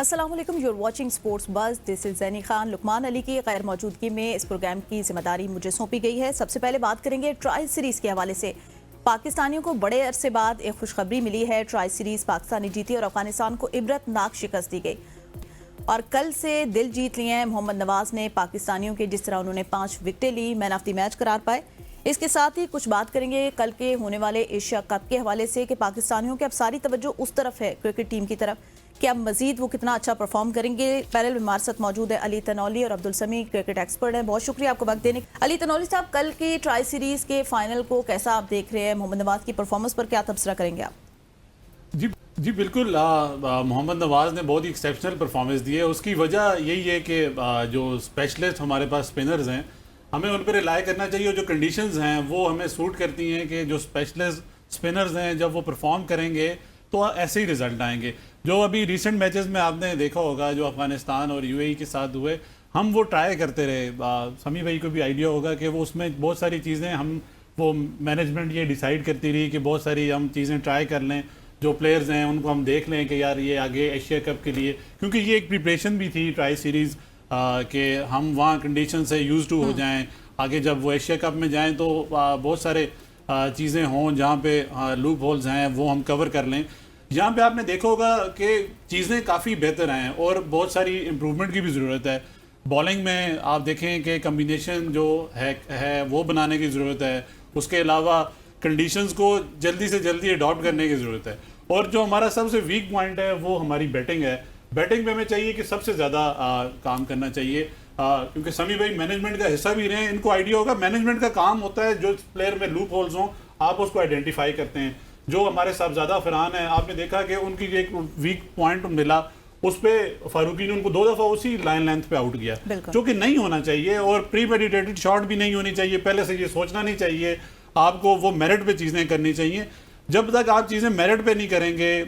अस्सलाम वालेकुम, you're watching Sports Buzz. This is Zaini Khan. Luqman Ali की गैर मौजूदगी में इस प्रोग्राम की जिम्मेदारी मुझे सौंपी गई है। सबसे पहले बात करेंगे ट्राई सीरीज़ के हवाले से। पाकिस्तानियों को बड़े अरसे बाद एक खुशखबरी मिली है। ट्राई सीरीज़ पाकिस्तानी जीती और अफगानिस्तान को इबरतनाक शिकस्त दी गई और कल से दिल जीत लिए हैं मोहम्मद नवाज ने पाकिस्तानियों के। जिस तरह उन्होंने 5 विकेटें ली, मैन ऑफ द मैच करार पाए। इसके साथ ही कुछ बात करेंगे कल के होने वाले एशिया कप के हवाले से कि पाकिस्तानियों की अब सारी तवज्जो उस तरफ है, क्रिकेट टीम की तरफ, कि अब मजीद वो कितना अच्छा परफॉर्म करेंगे। पैनल में हमारे साथ मौजूद है अली तनौली और अब्दुल समी, क्रिकेट एक्सपर्ट हैं। बहुत शुक्रिया आपको वक्त देने। अली तनौली साहब, कल की ट्राई सीरीज के फाइनल को कैसा आप देख रहे हैं? मोहम्मद नवाज की परफॉर्मेंस पर क्या तबसरा करेंगे आप? जी बिल्कुल, मोहम्मद नवाज़ ने बहुत ही एक्सेप्शनल परफॉर्मेंस दी है। उसकी वजह यही है कि जो स्पेशलिस्ट हमारे पास स्पिनर्स हैं, हमें उन पर रिलाई करना चाहिए। जो कंडीशंस हैं वो हमें सूट करती हैं कि जो स्पेशलिस्ट स्पिनर्स हैं जब वो परफॉर्म करेंगे तो ऐसे ही रिजल्ट आएंगे। जो अभी रिसेंट मैचेस में आपने देखा होगा जो अफगानिस्तान और यूएई के साथ हुए, हम वो ट्राई करते रहे। समी भाई को भी आइडिया होगा कि वो उसमें बहुत सारी चीज़ें हम वो मैनेजमेंट ये डिसाइड करती रही कि बहुत सारी हम चीज़ें ट्राई कर लें। जो प्लेयर्स हैं उनको हम देख लें कि यार ये आगे एशिया कप के लिए, क्योंकि ये एक प्रिपरेशन भी थी ट्राई सीरीज़ कि हम वहाँ कंडीशन से यूज टू हो जाएं। आगे जब वो एशिया कप में जाएं तो बहुत सारे चीज़ें हों जहाँ पे लूप होल्स हैं वो हम कवर कर लें। यहाँ पे आपने देखा होगा कि चीज़ें काफ़ी बेहतर हैं और बहुत सारी इम्प्रूवमेंट की भी ज़रूरत है। बॉलिंग में आप देखें कि कम्बिनेशन जो है वो बनाने की ज़रूरत है। उसके अलावा कंडीशंस को जल्दी से जल्दी अडॉप्ट करने की ज़रूरत है। और जो हमारा सबसे वीक पॉइंट है वो हमारी बैटिंग है। बैटिंग पे हमें चाहिए कि सबसे ज़्यादा काम करना चाहिए, क्योंकि समी भाई मैनेजमेंट का हिस्सा भी रहे हैं, इनको आइडिया होगा। मैनेजमेंट का काम होता है जो प्लेयर में लूप होल्स हों आप उसको आइडेंटिफाई करते हैं। जो हमारे साहबजादा फरहान है, आपने देखा कि उनकी एक वीक पॉइंट मिला, उस पर फारूकी ने उनको 2 दफ़ा उसी लाइन लेंथ पे आउट किया, जो कि नहीं होना चाहिए। और प्री मेडिटेटेड शॉट भी नहीं होनी चाहिए, पहले से ये सोचना नहीं चाहिए। आपको वो मेरिट पे चीज़ें करनी चाहिए। जब तक आप चीज़ें मेरिट पे नहीं करेंगे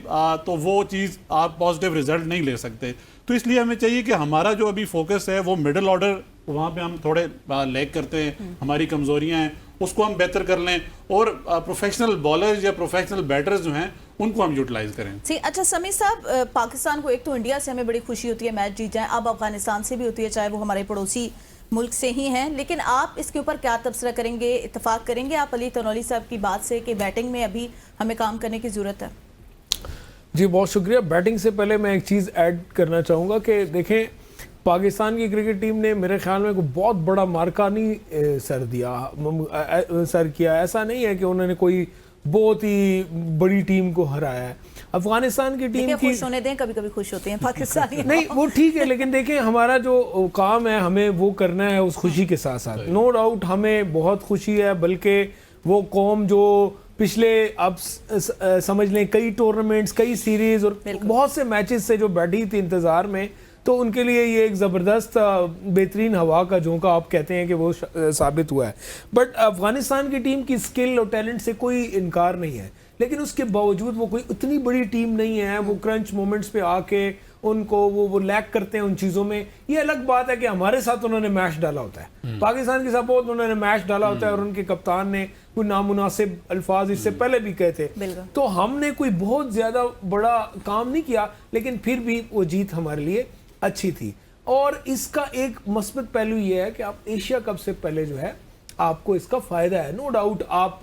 तो वो चीज़ आप पॉजिटिव रिजल्ट नहीं ले सकते। तो इसलिए हमें चाहिए कि हमारा जो अभी फोकस है वो मिडिल ऑर्डर, वहाँ पे हम थोड़े लैग करते हैं, हमारी कमज़ोरियाँ हैं, उसको हम बेहतर कर लें। और प्रोफेशनल बॉलर्स या प्रोफेशनल बैटर्स जो हैं उनको हम यूटिलाइज करें। जी अच्छा समी साहब, पाकिस्तान को एक तो इंडिया से हमें बड़ी खुशी होती है मैच जीत जाए, अब अफगानिस्तान से भी होती है, चाहे वो हमारे पड़ोसी मुल्क से ही हैं। लेकिन आप इसके ऊपर क्या तबसरा करेंगे? इत्तेफाक करेंगे आप अली तनौली साहब की बात से कि बैटिंग में अभी हमें काम करने की ज़रूरत है? जी बहुत शुक्रिया। बैटिंग से पहले मैं एक चीज़ ऐड करना चाहूँगा कि देखें, पाकिस्तान की क्रिकेट टीम ने मेरे ख्याल में कोई बहुत बड़ा मार्का नहीं सर किया। ऐसा नहीं है कि उन्होंने कोई बहुत ही बड़ी टीम को हराया है। अफगानिस्तान की टीम की खुश होने दें, कभी कभी खुश होते हैं पाकिस्तानी। नहीं वो ठीक है, लेकिन देखिए हमारा जो काम है हमें वो करना है उस खुशी के साथ साथ। नो डाउट हमें बहुत खुशी है, बल्कि वो कौम जो पिछले अब समझ लें कई टूर्नामेंट्स, कई सीरीज और बहुत से मैचेस से जो बैठी थी इंतज़ार में, तो उनके लिए ये एक ज़बरदस्त बेहतरीन हवा का झोंका आप कहते हैं कि वो साबित हुआ है। बट अफगानिस्तान की टीम की स्किल और टैलेंट से कोई इनकार नहीं है, लेकिन उसके बावजूद वो कोई उतनी बड़ी टीम नहीं है। वो क्रंच मोमेंट्स पे आके उनको वो लैक करते हैं उन चीज़ों में। ये अलग बात है कि हमारे साथ उन्होंने मैच डाला होता है, पाकिस्तान के सपोर्ट उन्होंने मैच डाला होता है और उनके कप्तान ने कोई नामुनासिब अल्फाज इससे पहले भी कहे थे। तो हमने कोई बहुत ज़्यादा बड़ा काम नहीं किया, लेकिन फिर भी वो जीत हमारे लिए अच्छी थी। और इसका एक मस्बत पहलू ये है कि आप एशिया कप से पहले जो है आपको इसका फ़ायदा है। नो डाउट आप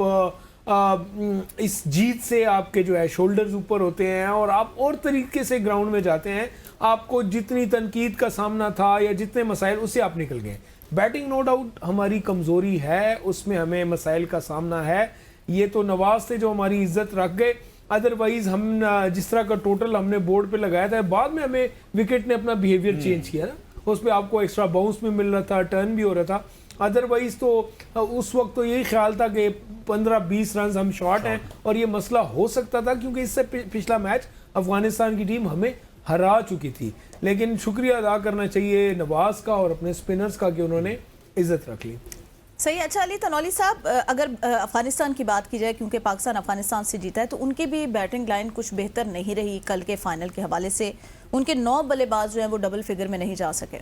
इस जीत से आपके जो है शोल्डर्स ऊपर होते हैं और आप और तरीके से ग्राउंड में जाते हैं। आपको जितनी तनकीद का सामना था या जितने मसाइल, उससे आप निकल गए। बैटिंग नो डाउट हमारी कमज़ोरी है, उसमें हमें मसाइल का सामना है। ये तो नवाज से जो हमारी इज्जत रख गए, अदरवाइज़ हम जिस तरह का टोटल हमने बोर्ड पे लगाया था, बाद में हमें विकेट ने अपना बिहेवियर चेंज किया ना, उस पर आपको एक्स्ट्रा बाउंस भी मिल रहा था, टर्न भी हो रहा था। अदरवाइज़ तो उस वक्त तो यही ख्याल था कि 15-20 रन हम शॉर्ट हैं और ये मसला हो सकता था, क्योंकि इससे पिछला मैच अफगानिस्तान की टीम हमें हरा चुकी थी। लेकिन शुक्रिया अदा करना चाहिए नवाज का और अपने स्पिनर्स का कि उन्होंने इज्जत रख ली। सही। अच्छा अली तनौली साहब, अगर अफगानिस्तान की बात की जाए, क्योंकि पाकिस्तान अफगानिस्तान से जीता है, तो उनकी भी बैटिंग लाइन कुछ बेहतर नहीं रही कल के फाइनल के हवाले से। उनके 9 बल्लेबाज जो हैं वो डबल फिगर में नहीं जा सके।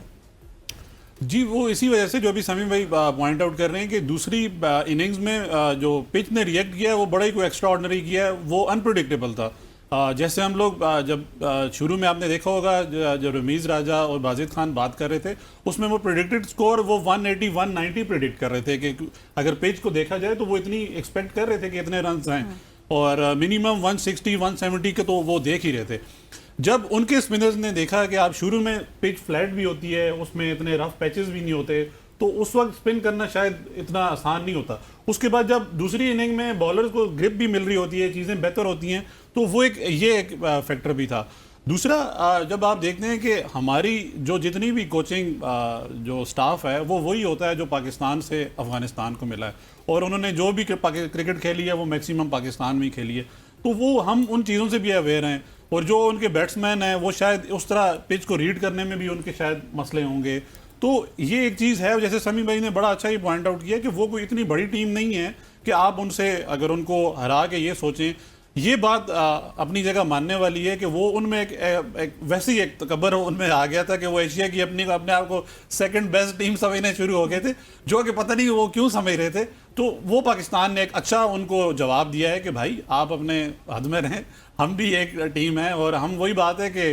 जी वो इसी वजह से जो अभी समी भाई पॉइंट आउट कर रहे हैं कि दूसरी इनिंग्स में जो पिच ने रिएक्ट किया है वो बड़ा ही कोई एक्स्ट्रा ऑर्डिनरी किया है, वो अनप्रिडिक्टेबल था। जैसे हम लोग जब शुरू में आपने देखा होगा जब रमीज़ राजा और बाजिद खान बात कर रहे थे, उसमें वो प्रेडिक्टेड स्कोर वो 180 190 प्रेडिक्ट कर रहे थे कि अगर पिच को देखा जाए तो वो इतनी एक्सपेक्ट कर रहे थे कि इतने रन हैं, और मिनिमम 160 170 के तो वो देख ही रहे थे। जब उनके स्पिनर्स ने देखा कि आप शुरू में पिच फ्लैट भी होती है, उसमें इतने रफ पैचेस भी नहीं होते, तो उस वक्त स्पिन करना शायद इतना आसान नहीं होता। उसके बाद जब दूसरी इनिंग में बॉलर्स को ग्रिप भी मिल रही होती है, चीज़ें बेहतर होती हैं, तो वो एक फैक्टर भी था। दूसरा, जब आप देखते हैं कि हमारी जो जितनी भी कोचिंग जो स्टाफ है वो वही होता है जो पाकिस्तान से अफगानिस्तान को मिला है, और उन्होंने जो भी क्रिकेट खेली है वो मैक्सिमम पाकिस्तान में ही खेली है, तो वो हम उन चीज़ों से भी अवेयर हैं। और जो उनके बैट्समैन हैं वो शायद उस तरह पिच को रीड करने में भी उनके शायद मसले होंगे। तो ये एक चीज़ है, जैसे समी भाई ने बड़ा अच्छा ही पॉइंट आउट किया कि वो कोई इतनी बड़ी टीम नहीं है कि आप उनसे अगर उनको हरा के ये सोचें। ये बात अपनी जगह मानने वाली है कि वो उनमें एक वैसी एक तकबर उनमें आ गया था कि वो एशिया की अपने आप को सेकंड बेस्ट टीम समझने शुरू हो गए थे, जो कि पता नहीं वो क्यों समझ रहे थे। तो वो पाकिस्तान ने एक अच्छा उनको जवाब दिया है कि भाई आप अपने हद में रहें, हम भी एक टीम है। और हम वही बात है कि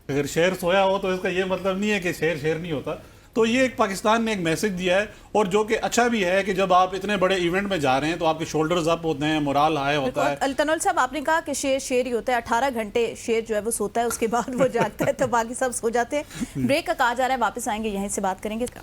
अगर शेर सोया हो तो इसका ये मतलब नहीं है कि शेर नहीं होता। तो ये एक पाकिस्तान ने एक मैसेज दिया है, और जो कि अच्छा भी है कि जब आप इतने बड़े इवेंट में जा रहे हैं तो आपके शोल्डर्स अप होते हैं, मोराल हाई होता है। अल्तनौल साहब, आपने कहा कि शेर ही होता है, 18 घंटे शेर जो है वो सोता है, उसके बाद वो जागता है, तो बाकी सब सो जाते हैं। ब्रेक का कहा जा रहा है, वापस आएंगे, यहीं से बात करेंगे इसका।